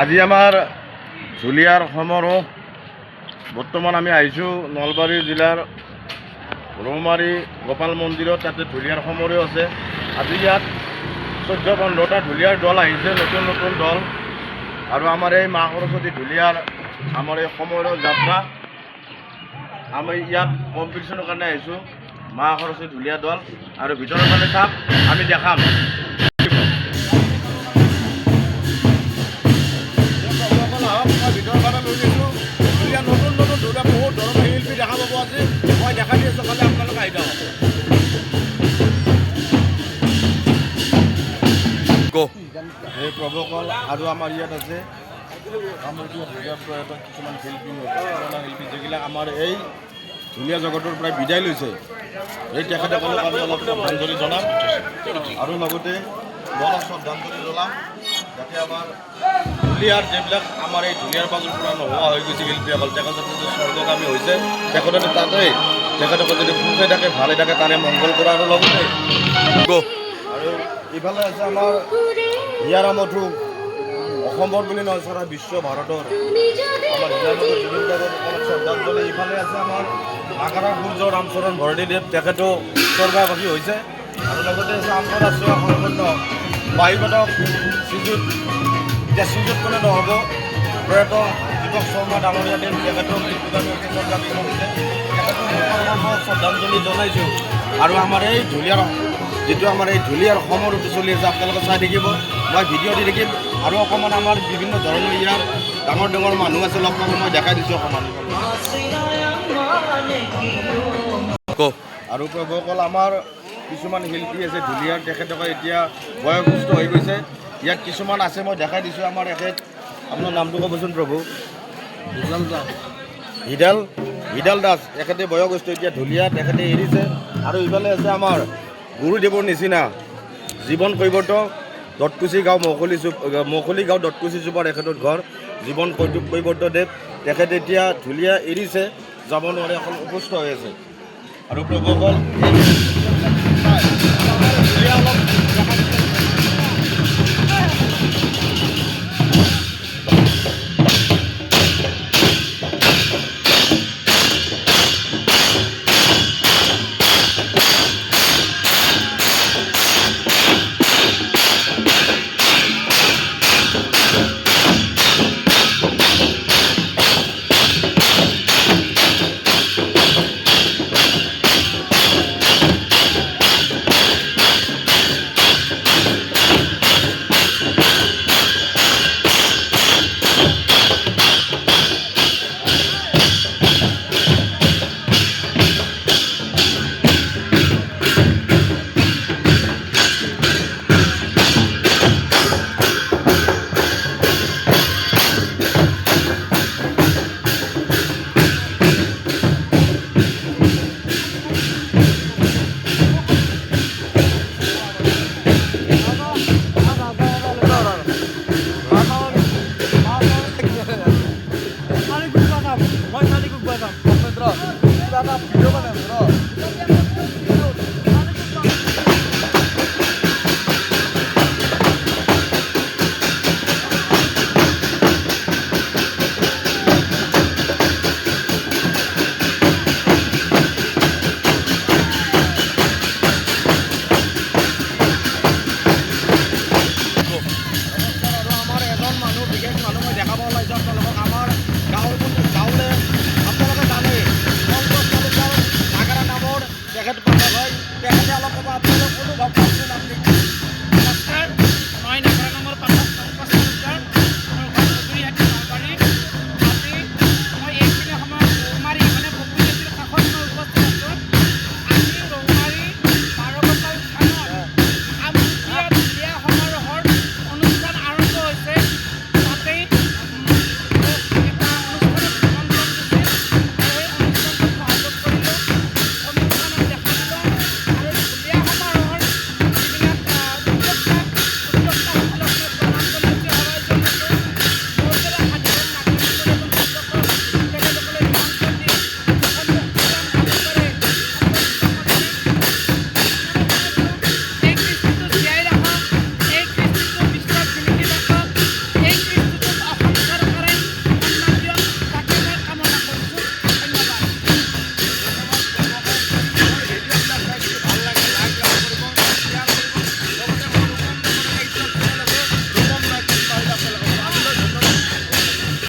আজি আমাৰ ঢুলীয়াৰ সমাৰোহ। বৰ্তমান আমি আহিছোঁ নলবাৰী জিলাৰ ৰৌমাৰী গোপাল মন্দিৰত। তাতে ঢুলীয়াৰ সমাৰোহ আছে। আজি ইয়াত 14-15টা ঢুলীয়াৰ দল আহিছে, নতুন নতুন দল। আৰু আমাৰ এই মা সৰস্বতী ঢুলীয়াৰ আমাৰ এই সমাৰোহ যাত্ৰা। আমি ইয়াত কম্পিটিশ্যনৰ কাৰণে আহিছোঁ, মা সৰস্বতী ঢুলীয়া দল। আৰু ভিতৰৰ ফালে চাপ আমি দেখাম। ভিতৰৰ ফালে লৈ গৈছোঁ, ঢুলীয়া নতুন নতুন ঢুলীয়া বহুত ধৰণৰ শিল্পী দেখা পাব। আজি মই দেখা দি আছোঁ, কালি আপোনালোকে আহি যাওক। এই প্ৰভুসকল আৰু আমাৰ ইয়াত আছে কিছুমান শিল্পী, পুৰণা শিল্পী যিবিলাক আমাৰ এই ঢুলীয়া জগতৰ পৰাই বিদায় লৈছে। এই তেখেতসকলক আমি অলপ শ্ৰদ্ধাঞ্জলি জনাম আৰু লগতে অলপ শ্ৰদ্ধাঞ্জলি জনাম যাতে আমাৰ ঢুলীয়াৰ যিবিলাক আমাৰ এই ঢুলীয়াৰ মাজৰ পৰা নোহোৱা হৈ গৈছে শিল্পীসকল, তেখেতৰ যদি স্বৰ্গগামী হৈছে তেখেতে তাতেই তেখেতসকল যদি সুখে থাকে ভালে থাকে তাৰে মংগল কৰা। আৰু লগতে আৰু ইফালে আছে আমাৰ হিয়াৰাম মধু, অসমৰ বুলি নহয় সাৰা বিশ্ব ভাৰতৰ আমাৰ হিয়াৰাম মধু জুবিনদাৰৰ অলপ শ্ৰদ্ধাঞ্জলি। ইফালে আছে আমাৰ আকাৰৰ সূৰ্য ৰামচৰণ ভৰতীদেৱ, তেখেতো স্বৰ্গবাসী হৈছে। আৰু লগতে আছে আন্তঃৰাষ্ট্ৰীয় সৰ্বন্ন বায়ুবাদক শ্ৰীযুত, এতিয়া শ্ৰীযুত ক'লে নহ'ব, প্ৰয়াত দীপক শৰ্মা ডাঙৰীয়াদেৱ, তেখেতৰ মৃত্যুকামী হৈছে, স্বৰ্গবাসী হৈছে। তেখেতক শ্ৰদ্ধাঞ্জলি জনাইছোঁ। আৰু আমাৰ এই ঢুলীয়াৰ যিটো আমাৰ এই ঢুলীয়াৰ সমাৰোহটো চলি আছে, আপোনালোকে চাই থাকিব, মই ভিডিঅ' দি থাকিম। আৰু অকণমান আমাৰ বিভিন্ন ধৰণৰ ইয়াৰ ডাঙৰ ডাঙৰ মানুহ আছে, লগ পাব, মই দেখাই দিছোঁ অকণমান। আৰু প্ৰভুসকল আমাৰ কিছুমান শিল্পী আছে ঢুলীয়াৰ, তেখেতসকল এতিয়া বয়সস্থ হৈ গৈছে। ইয়াত কিছুমান আছে, মই দেখাই দিছোঁ। আমাৰ এখেত, আপোনাৰ নামটো ক'বচোন প্ৰভু? হিদাল দাস, এখেতে বয়সস্থ এতিয়া ঢুলীয়া, তেখেতে এৰিছে। আৰু ইফালে আছে আমাৰ গুৰুদেৱৰ নিচিনা জীৱন কৈৱৰ্ত, দৎকুচি গাঁও মৌখলি গাঁও দৎকুচি চুপাৰ এখেতৰ ঘৰ, জীৱন কৈৱৰ্তদেৱ, তেখেতে এতিয়া ঢুলীয়া এৰিছে, যাব নোৱাৰে, অকল অসুস্থ হৈ আছে। আৰু প্ৰভুসকল ঢুলীয়া অলপ